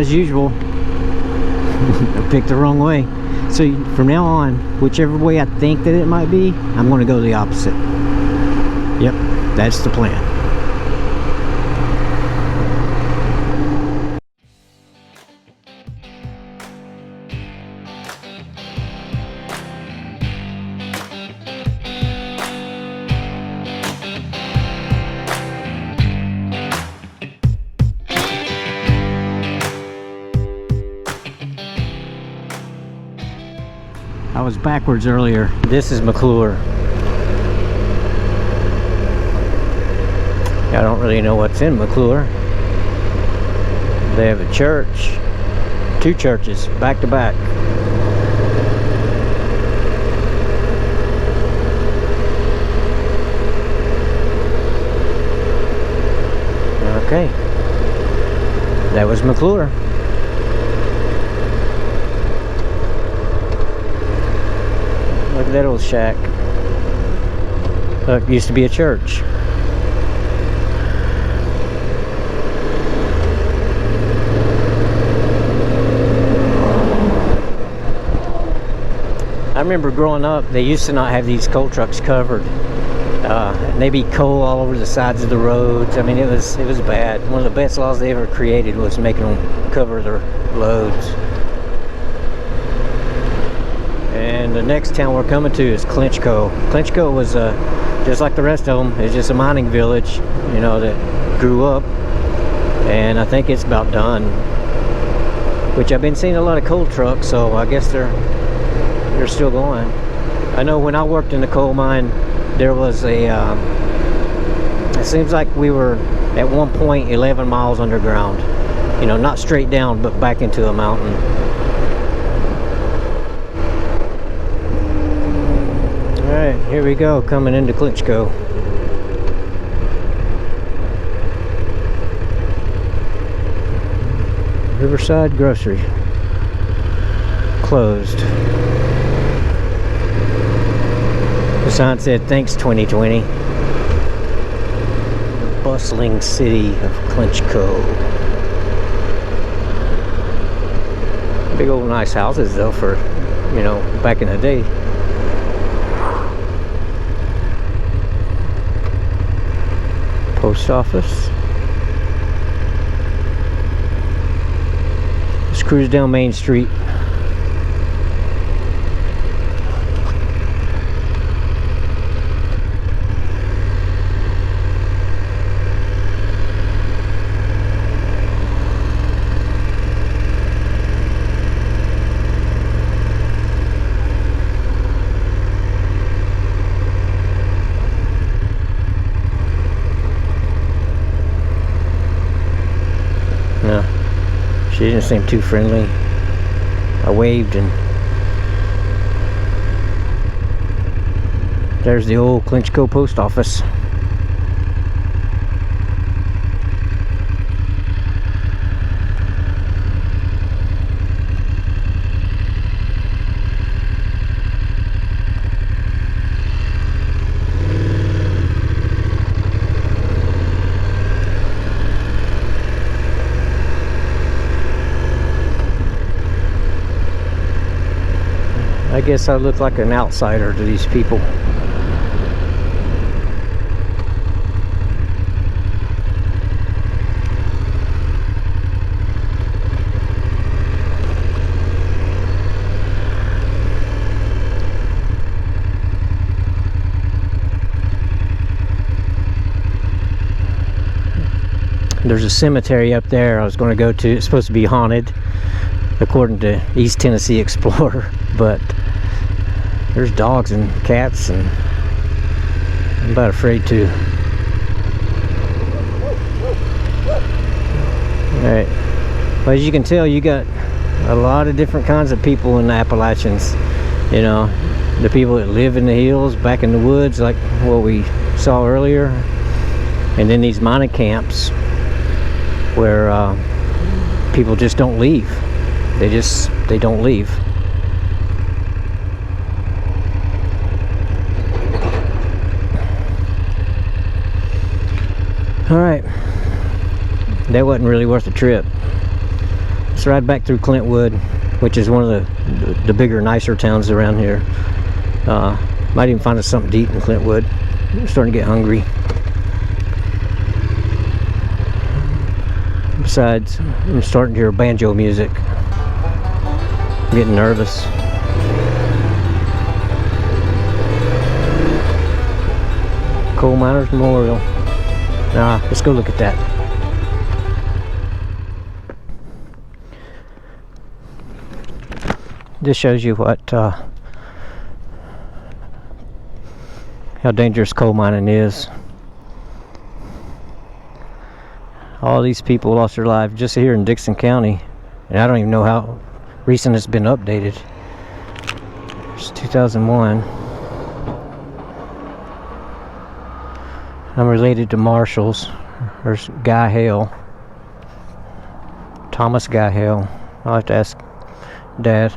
as usual. I picked the wrong way. So from now on, whichever way I think that it might be, I'm going to go the opposite. Yep, that's the plan. I was backwards earlier. This is McClure. I don't really know what's in McClure. They have a church, 2 churches back to back. Okay, that was McClure. Look at that old shack. Look, used to be a church. I remember growing up, they used to not have these coal trucks covered. And they'd be coal all over the sides of the roads. I mean, it was bad. One of the best laws they ever created was making them cover their loads. And the next town we're coming to is Clinchco. Clinchco was just like the rest of them. It's just a mining village, you know, that grew up. And I think it's about done. Which I've been seeing a lot of coal trucks, so I guess they're still going. I know when I worked in the coal mine, there was a it seems like we were at one point 11 miles underground, you know, not straight down but back into a mountain. All right, here we go, coming into Clinchco. Riverside Grocery closed. The sign said, "Thanks 2020." The bustling city of Clinchco. Big old nice houses though for, you know, back in the day. Post office. Let's cruise down Main Street. No, she didn't seem too friendly. I waved and there's the old Clinchco post office. I guess I look like an outsider to these people. There's a cemetery up there I was going to go to. It's supposed to be haunted, according to East Tennessee Explorer, but there's dogs and cats, and I'm about afraid to. Alright, well, as you can tell, you got a lot of different kinds of people in the Appalachians. You know, the people that live in the hills, back in the woods, like what we saw earlier, and then these mining camps where people just don't leave. They don't leave. All right, that wasn't really worth the trip. let's ride back through Clintwood, which is one of the bigger, nicer towns around here. Might even find us something to eat in Clintwood. I'm starting to get hungry. Besides, I'm starting to hear banjo music. I'm getting nervous. Coal Miners Memorial. Let's go look at that. This shows you what how dangerous coal mining is. All these people lost their lives just here in Dixon County, and I don't even know how recent it's been updated. It's 2001. I'm related to Marshall's. There's Guy Hale, Thomas Guy Hale. I'll have to ask Dad.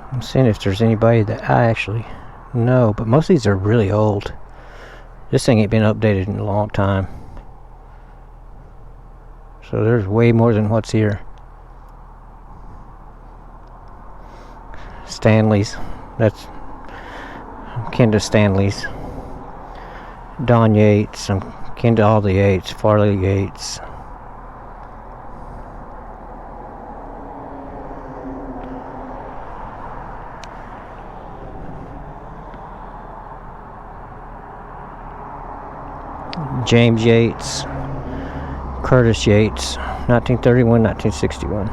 I'm seeing if there's anybody that I actually know, but most of these are really old. This thing ain't been updated in a long time. So there's way more than what's here. Stanley's. That's I'm kin to Stanley's. Don Yates. I'm kin to all the Yates. Farley Yates. James Yates, Curtis Yates, 1931, 1961.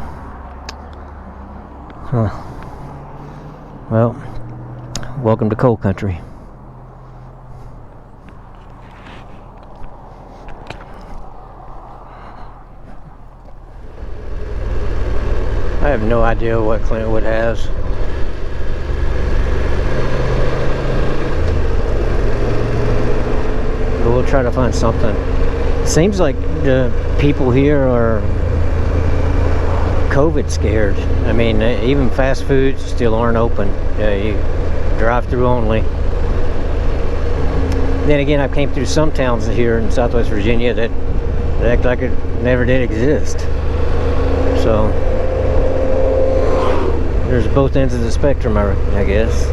Well, welcome to coal country. I have no idea what Clintwood has. We'll try to find something. Seems like the people here are COVID scared. I mean, even fast foods still aren't open. You drive through only. Then again, I came through some towns here in Southwest Virginia that act like it never did exist. So there's both ends of the spectrum, I guess.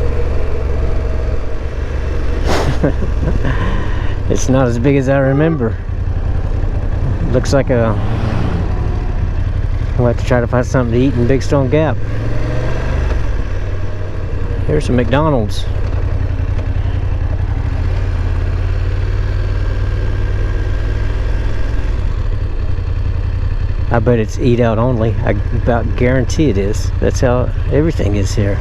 It's not as big as I remember. Looks like we'll have to try to find something to eat in Big Stone Gap. Here's some McDonald's. I bet it's eat out only. I about guarantee it is. That's how everything is here.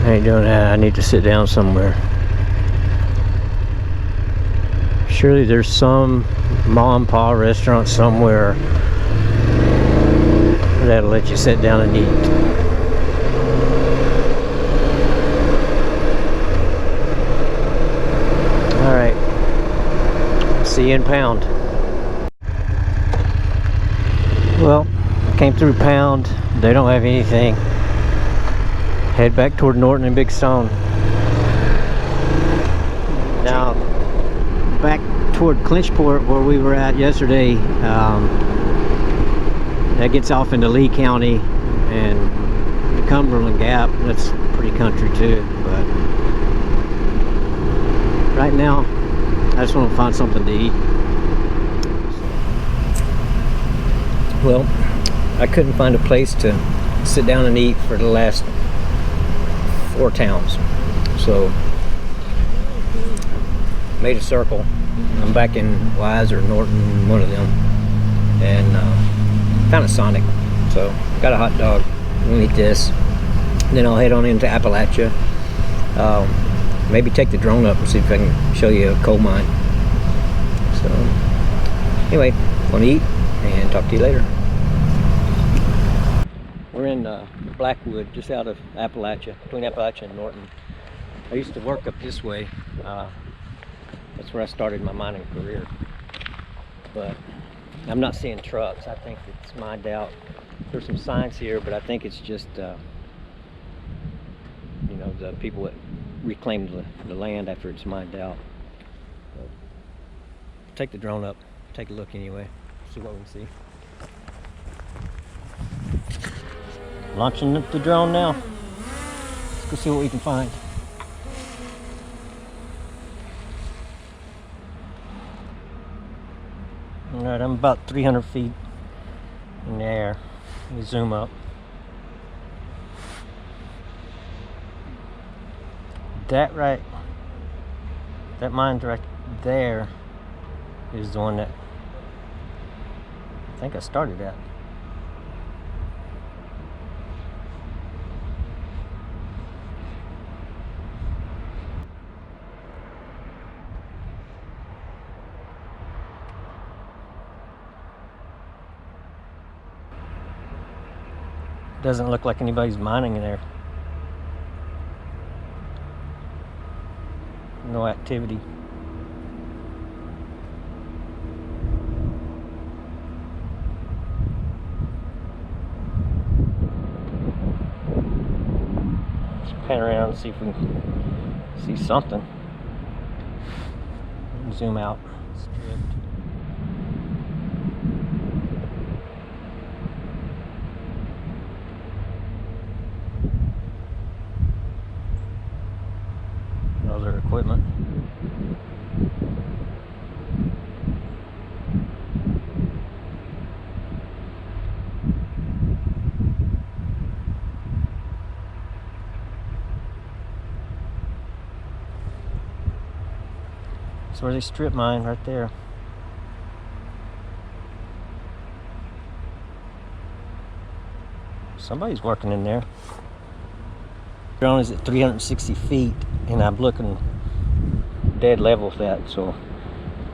I ain't doing that. I need to sit down somewhere. Surely there's some mom and pa restaurant somewhere that'll let you sit down and eat. Alright. See you in Pound. Well, came through Pound. They don't have anything. Head back toward Norton and Big Stone. Now, back toward Clinchport, where we were at yesterday, that gets off into Lee County and the Cumberland Gap. That's pretty country too, but right now I just want to find something to eat. Well, I couldn't find a place to sit down and eat for the last 4 towns, so made a circle. I'm back in Wise or Norton, one of them, and found a Sonic. So got a hot dog. We'll eat this, and then I'll head on into Appalachia maybe take the drone up and see if I can show you a coal mine. So anyway, gonna eat and talk to you later. We're in Blackwood, just out of Appalachia, between Appalachia and Norton. I used to work up this way. That's where I started my mining career. But I'm not seeing trucks. I think it's mined out. There's some signs here, but I think it's just you know, the people that reclaimed the land after it's mined out. But take the drone up, take a look anyway, see what we can see. Launching the drone now. Let's go see what we can find. Alright, I'm about 300 feet in the air. Let me zoom up. That mine right there is the one that I think I started at. Doesn't look like anybody's mining in there. No activity. Let's pan around and see if we can see something. Zoom out. Stripped. Other equipment. That's where they strip mine, right there. Somebody's working in there. Drone is at 360 feet, and I'm looking dead level with that. So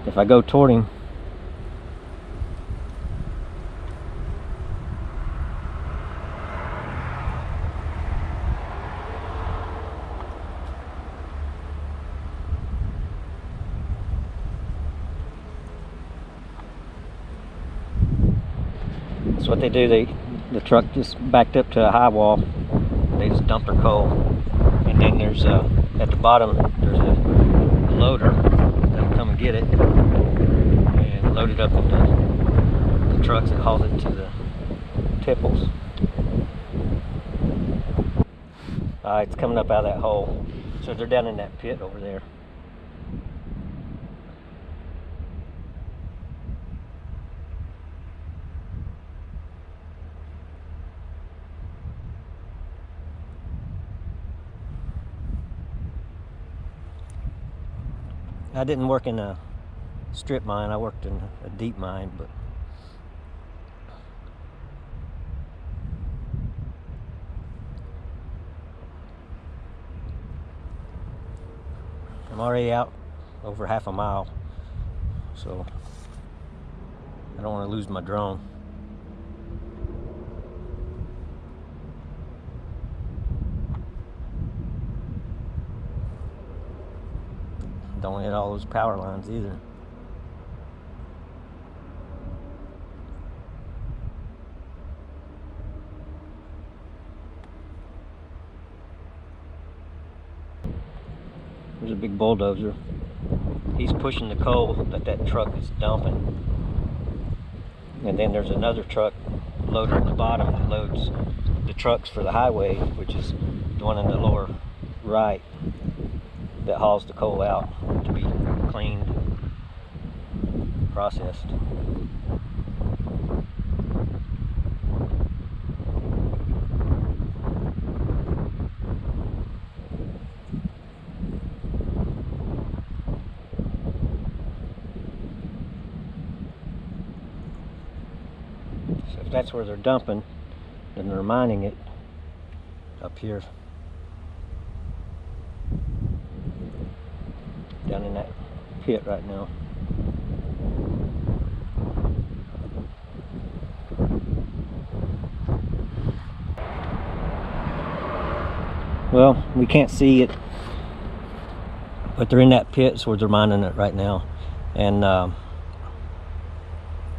if I go toward him, that's what they do. The truck just backed up to a high wall. They just dump their coal, and then there's at the bottom there's a loader that'll come and get it and load it up into the trucks that hauls it to the tipples. It's coming up out of that hole, so they're down in that pit over there. I didn't work in a strip mine, I worked in a deep mine, but I'm already out over half a mile, so I don't want to lose my drone. Don't hit all those power lines either. There's a big bulldozer. He's pushing the coal that truck is dumping. And then there's another truck loader at the bottom that loads the trucks for the highway, which is the one in the lower right, that hauls the coal out to be cleaned, processed. So if that's where they're dumping, then they're mining it up here. down in that pit right now. Well, we can't see it, but they're in that pit, so they're mining it right now. And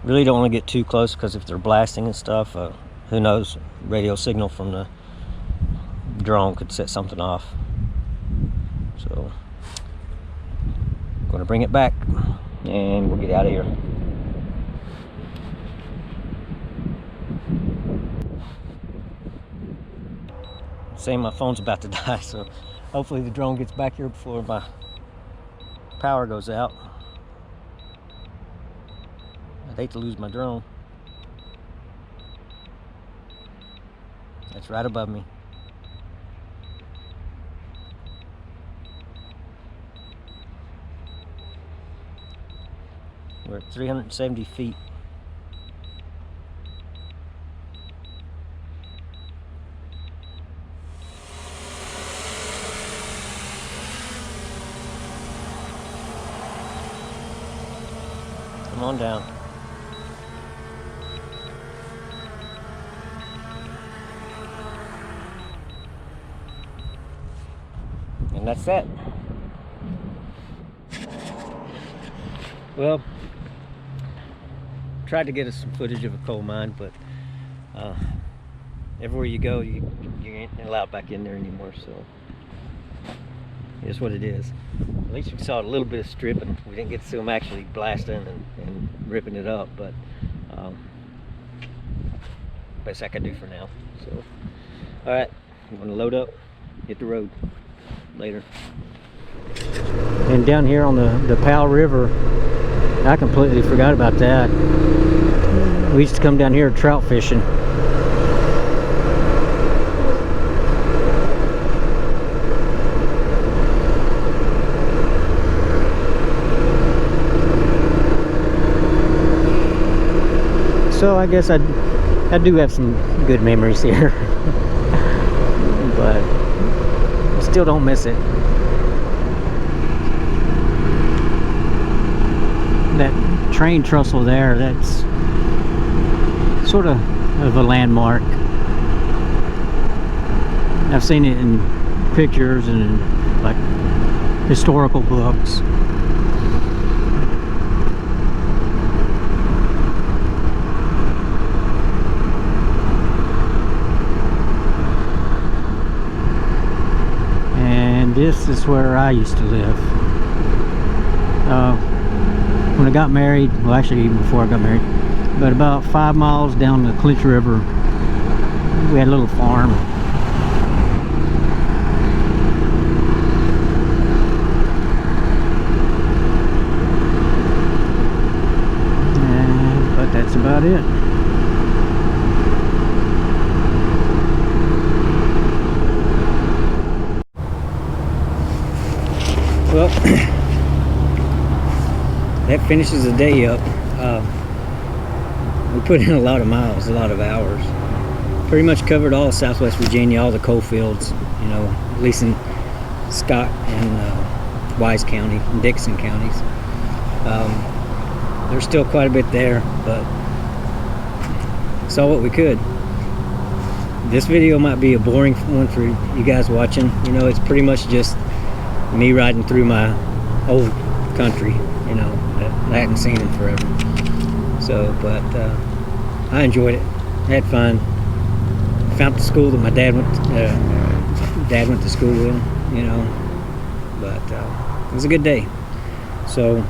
really don't want to get too close, because if they're blasting and stuff, who knows, radio signal from the drone could set something off. So I'm going to bring it back and we'll get out of here. Saying my phone's about to die, so hopefully the drone gets back here before my power goes out. I'd hate to lose my drone. That's right above me. We're at 370 feet. Come on down. And that's that. Well, tried to get us some footage of a coal mine, but everywhere you go, you ain't allowed back in there anymore, so it's what it is. At least we saw a little bit of stripping. We didn't get to see them actually blasting and ripping it up, but best I can do for now. So, all right, I'm gonna load up, hit the road. Later. And down here on the Powell River, I completely forgot about that. We used to come down here trout fishing. So I guess I do have some good memories here. But still don't miss it. That train trestle there, that's sort of a landmark. I've seen it in pictures and in, like, historical books. This is where I used to live. When I got married, well actually even before I got married, but about 5 miles down the Clinchco River, we had a little farm. But that's about it. Well, that finishes the day up. We put in a lot of miles, a lot of hours. Pretty much covered all of Southwest Virginia, all the coal fields, you know, at least in Scott and Wise County and Dixon counties. There's still quite a bit there, but saw what we could. This video might be a boring one for you guys watching. You know, it's pretty much just me riding through my old country, you know, that I hadn't seen in forever. So, but I enjoyed it. I had fun. Found the school that my dad went to school in, you know. But it was a good day. So,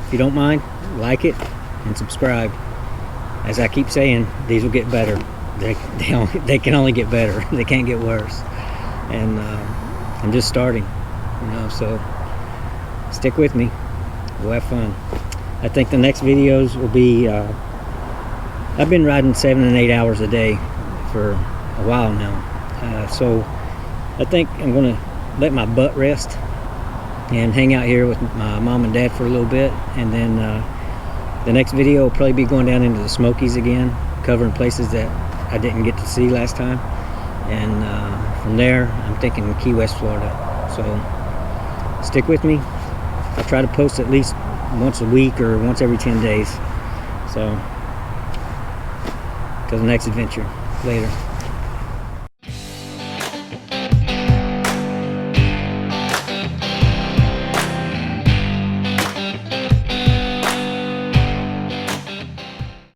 if you don't mind, like it and subscribe. As I keep saying, these will get better. They can only get better. They can't get worse. And I'm just starting, you know, so stick with me. We'll have fun. I think the next videos will be, I've been riding 7 and 8 hours a day for a while now. So I think I'm going to let my butt rest and hang out here with my mom and dad for a little bit. And then the next video will probably be going down into the Smokies again, covering places that I didn't get to see last time. And from there, I'm thinking Key West, Florida. So stick with me. I try to post at least once a week or once every 10 days. So, till the next adventure. Later.